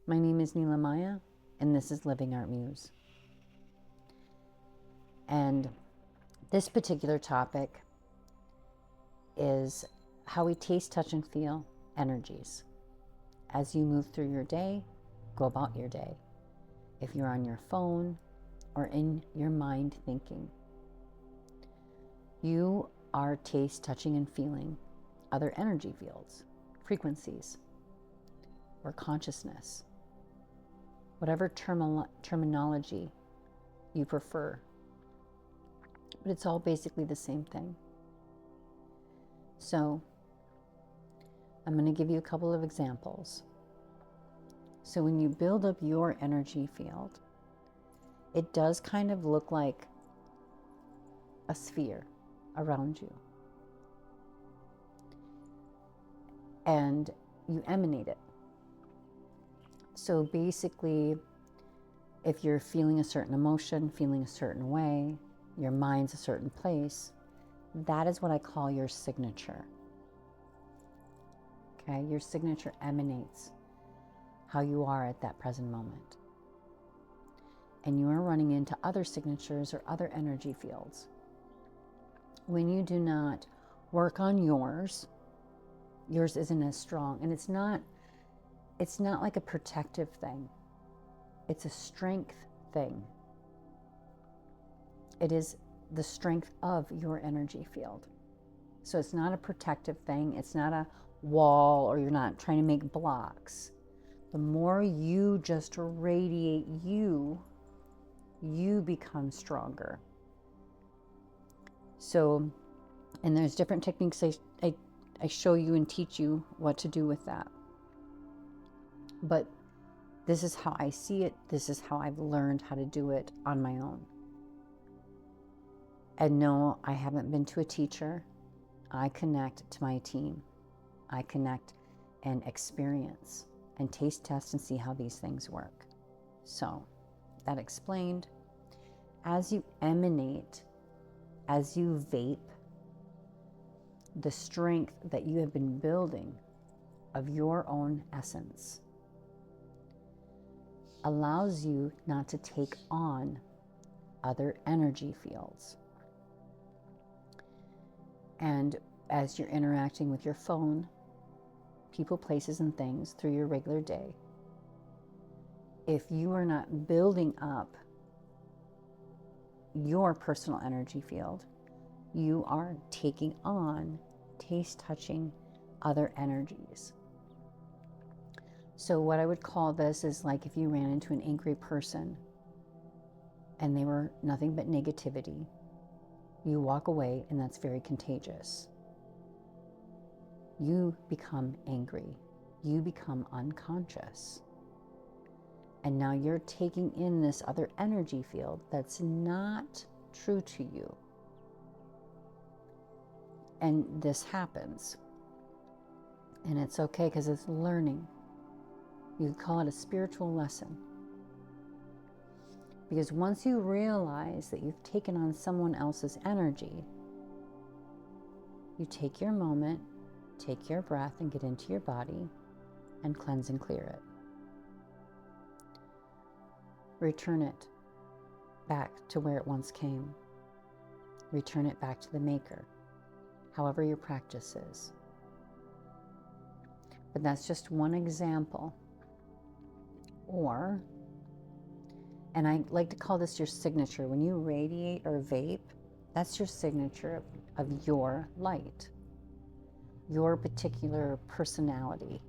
My name is Nela, and this is Living Art Muse. And this particular topic is how we taste, touch, and feel energies. As you move through your day, go about your day. If you're on your phone or in your mind thinking, you are taste, touching, and feeling other energy fields, frequencies, or consciousness, whatever terminology you prefer. But it's all basically the same thing. So I'm going to give you a couple of examples. So when you build up your energy field, it does kind of look like a sphere around you. And you emanate it. So basically, if you're feeling a certain emotion, feeling a certain way, your mind's a certain place, that is what I call your signature. Okay, your signature emanates how you are at that present moment. And you are running into other signatures or other energy fields. When you do not work on yours isn't as strong. And it's not like a protective thing. It's a strength thing. It is the strength of your energy field. So it's not a protective thing. It's not a wall, or you're not trying to make blocks. The more you just radiate you become stronger. So, and there's different techniques I show you and teach you what to do with that. But this is how I see it. This is how I've learned how to do it on my own. And no, I haven't been to a teacher. I connect to my team. I connect and experience and taste, test, and see how these things work. So, that explained. As you emanate, as you vape, the strength that you have been building of your own essence allows you not to take on other energy fields. And as you're interacting with your phone, people, places, and things through your regular day, if you are not building up your personal energy field, you are taking on, taste, touching other energies. So what I would call this is like if you ran into an angry person and they were nothing but negativity, you walk away, and that's very contagious. You become angry. You become unconscious. And now you're taking in this other energy field that's not true to you. And this happens. And it's okay because it's learning. You could call it a spiritual lesson. Because once you realize that you've taken on someone else's energy, you take your moment, take your breath, and get into your body and cleanse and clear it. Return it back to where it once came. Return it back to the maker, however your practice is. But that's just one example. And I like to call this your signature. When you radiate or vape, that's your signature of your light, your particular personality.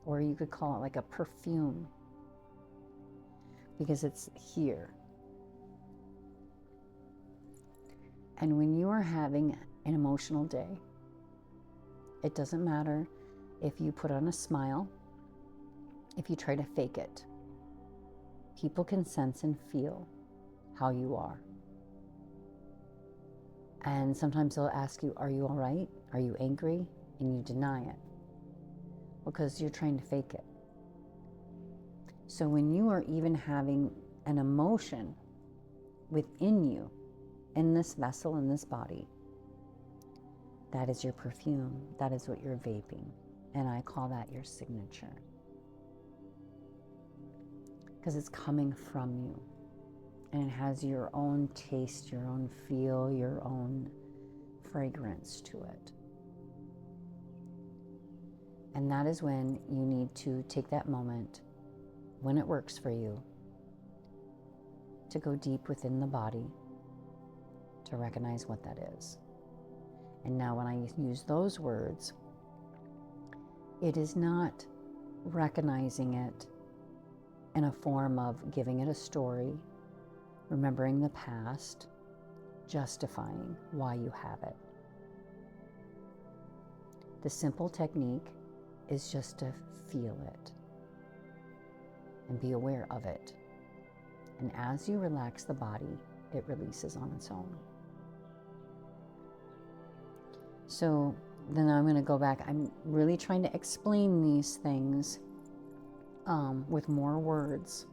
Or you could call it like a perfume, because it's here. And when you are having an emotional day, it doesn't matter if you put on a smile, if you try to fake it. People can sense and feel how you are. And sometimes they'll ask you, are you all right? Are you angry? And you deny it because you're trying to fake it. So when you are even having an emotion within you, in this vessel, in this body, that is your perfume. That is what you're vaping. And I call that your signature. because it's coming from you. And it has your own taste, your own feel, your own fragrance to it. And that is when you need to take that moment, when it works for you, to go deep within the body to recognize what that is. And now when I use those words, it is not recognizing it in a form of giving it a story, remembering the past, justifying why you have it. The simple technique is just to feel it and be aware of it. And as you relax the body, it releases on its own. So then I'm going to go back. I'm really trying to explain these things with more words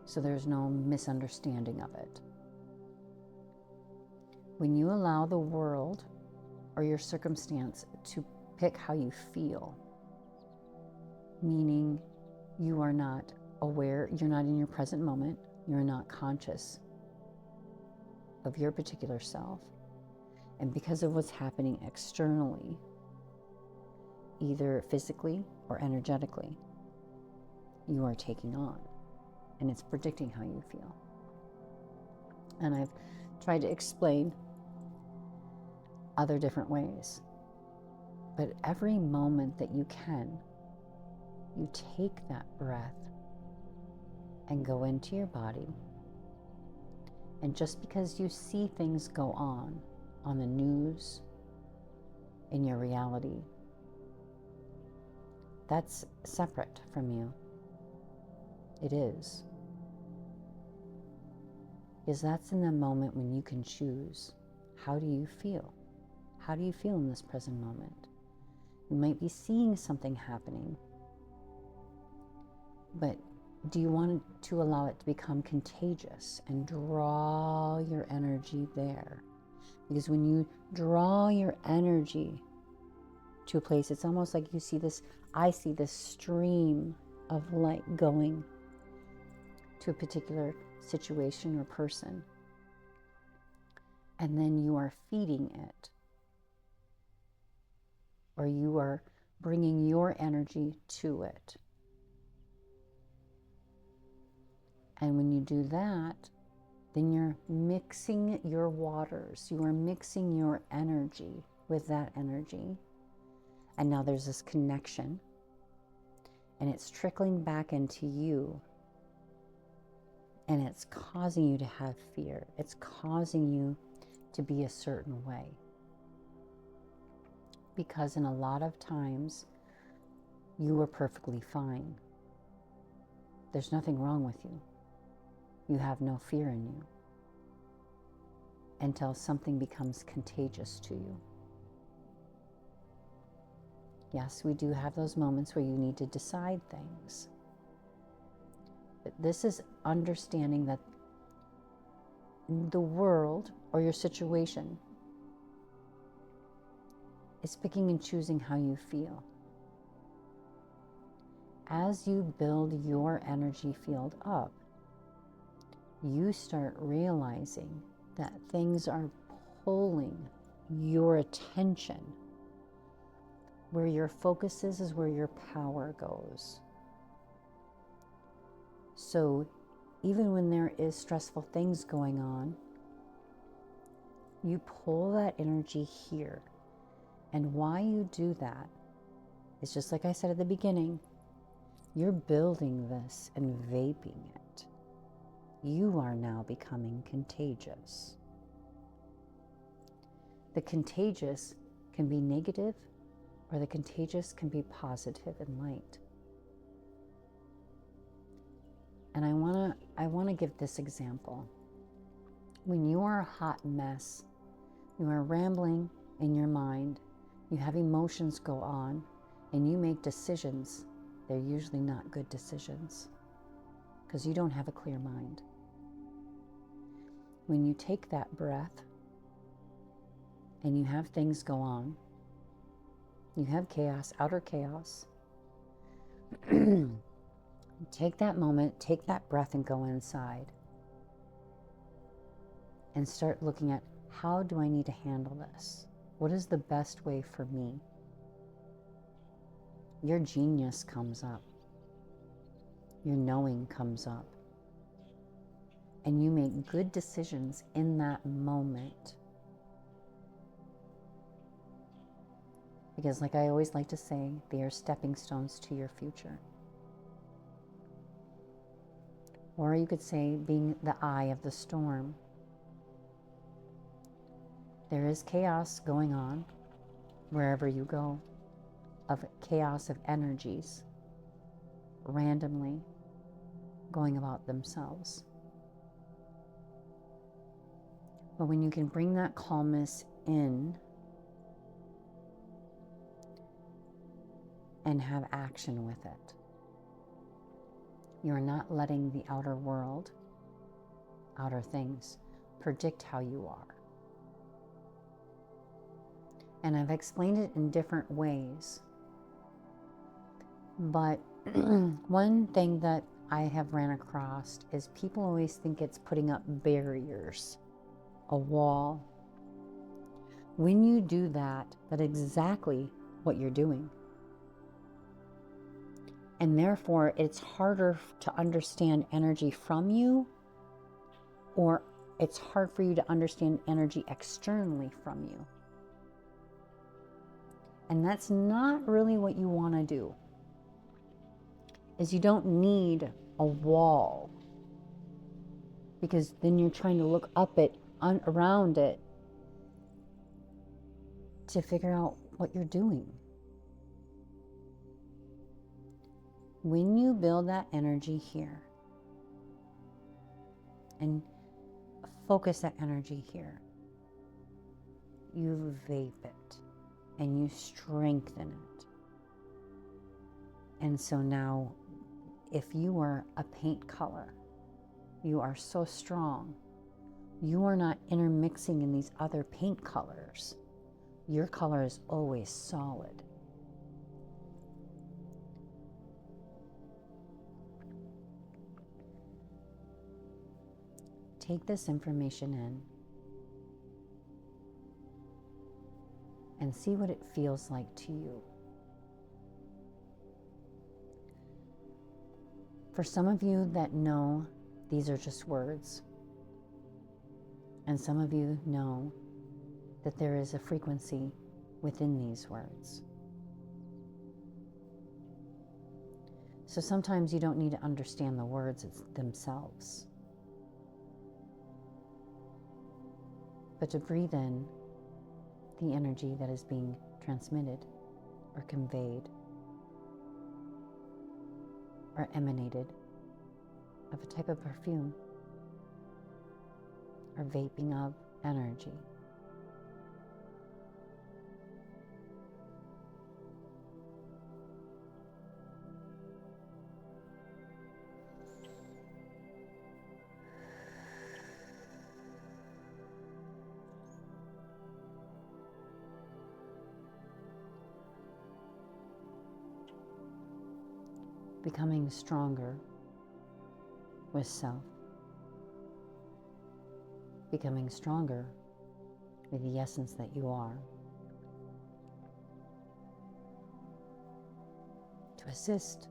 so there's no misunderstanding of it. When you allow the world or your circumstance to pick how you feel, meaning you are not aware, you're not in your present moment, you're not conscious of your particular self, and because of what's happening externally, either physically or energetically, you are taking on, and it's predicting how you feel. And I've tried to explain other different ways, but every moment that you can, you take that breath and go into your body. And just because you see things go on the news, in your reality, that's separate from you. It is. Because that's in the moment when you can choose. How do you feel? How do you feel in this present moment? You might be seeing something happening, but do you want to allow it to become contagious and draw your energy there? Because when you draw your energy to a place, it's almost like you see this, I see this stream of light going to a particular situation or person. And then you are feeding it, or you are bringing your energy to it. And when you do that, then you're mixing your waters. You are mixing your energy with that energy. And now there's this connection. And it's trickling back into you. And it's causing you to have fear. It's causing you to be a certain way. Because in a lot of times, you were perfectly fine. There's nothing wrong with you. You have no fear in you until something becomes contagious to you. Yes, we do have those moments where you need to decide things. But this is understanding that the world or your situation is picking and choosing how you feel. As you build your energy field up, you start realizing that things are pulling your attention. Where your focus is where your power goes. So even when there is stressful things going on, you pull that energy here. And why you do that is just like I said at the beginning, you're building this and vaping it. You are now becoming contagious. The contagious can be negative, or the contagious can be positive and light. And I want to give this example. When you are a hot mess, you are rambling in your mind, you have emotions go on, and you make decisions, they're usually not good decisions because you don't have a clear mind. When you take that breath and you have things go on, you have chaos, outer chaos, Take that moment, take that breath, and go inside. And start looking at, how do I need to handle this? What is the best way for me? Your genius comes up. Your knowing comes up. And you make good decisions in that moment. Because like I always like to say, they are stepping stones to your future. Or you could say, being the eye of the storm. There is chaos going on wherever you go, of chaos of energies randomly going about themselves. But when you can bring that calmness in and have action with it, you're not letting the outer world, outer things, predict how you are. And I've explained it in different ways. But one thing that I have ran across is people always think it's putting up barriers, a wall. When you do that, that's exactly what you're doing. And therefore, it's harder to understand energy from you, or it's hard for you to understand energy externally from you. And that's not really what you want to do. Is you don't need a wall, because then you're trying to look up it, around it, to figure out what you're doing. When you build that energy here and focus that energy here, you vape it and you strengthen it. And so now, if you are a paint color, you are so strong, you are not intermixing in these other paint colors. Your color is always solid. Take this information in and see what it feels like to you. For some of you that know, these are just words. And some of you know that there is a frequency within these words. So sometimes you don't need to understand the words themselves, but to breathe in the energy that is being transmitted or conveyed or emanated of a type of perfume or vaping of energy. Becoming stronger with self. Becoming stronger with the essence that you are. To assist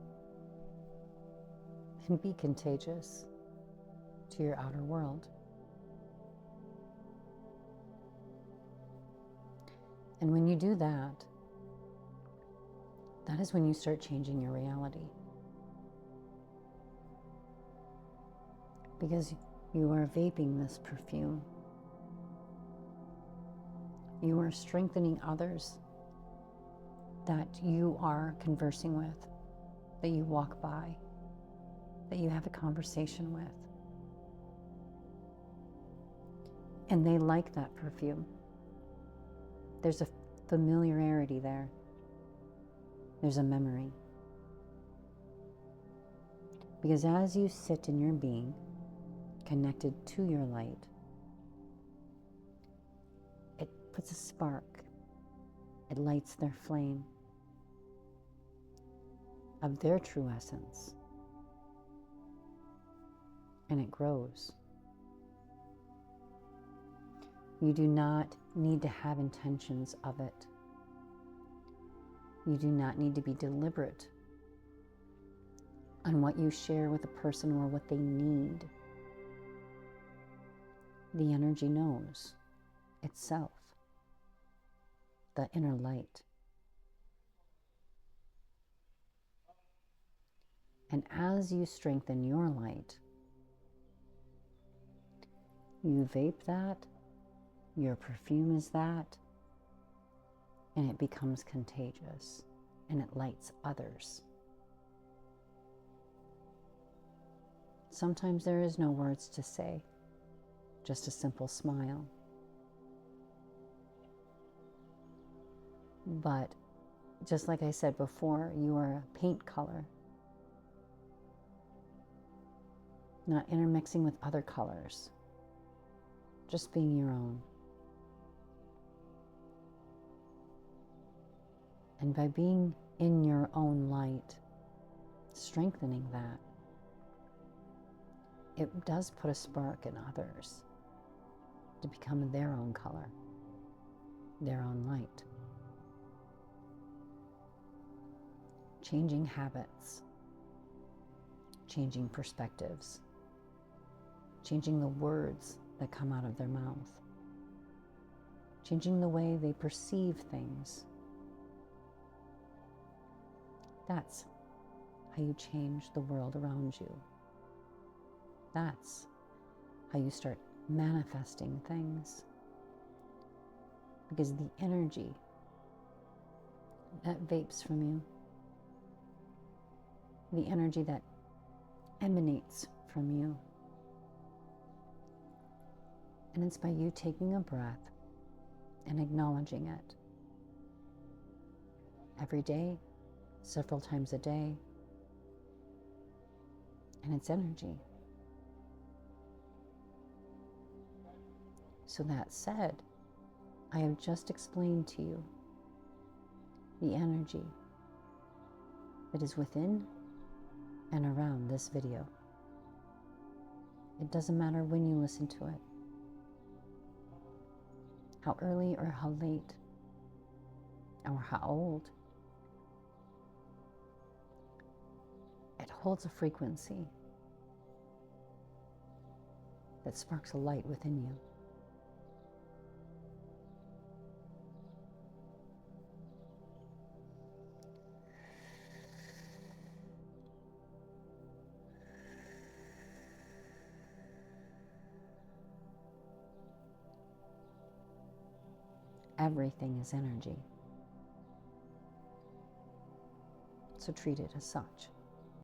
and be contagious to your outer world. And when you do that, that is when you start changing your reality. Because you are vaping this perfume. You are strengthening others that you are conversing with, that you walk by, that you have a conversation with. And they like that perfume. There's a familiarity there. There's a memory. Because as you sit in your being, connected to your light, it puts a spark. It lights their flame of their true essence. and it grows. You do not need to have intentions of it. You do not need to be deliberate on what you share with a person or what they need. The energy knows itself, the inner light. And as you strengthen your light, you vape that, your perfume is that, and it becomes contagious, and it lights others. Sometimes there is no words to say, just a simple smile. But just like I said before, you are a paint color, not intermixing with other colors, just being your own. And by being in your own light, strengthening that, it does put a spark in others to become their own color, their own light. Changing habits, changing perspectives, changing the words that come out of their mouth, changing the way they perceive things. That's how you change the world around you. That's how you start manifesting things. Because the energy that vapes from you, the energy that emanates from you, and it's by you taking a breath and acknowledging it every day, several times a day, and it's energy. So that said, I have just explained to you the energy that is within and around this video. It doesn't matter when you listen to it, how early or how late, or how old. It holds a frequency that sparks a light within you. Everything is energy. So treat it as such.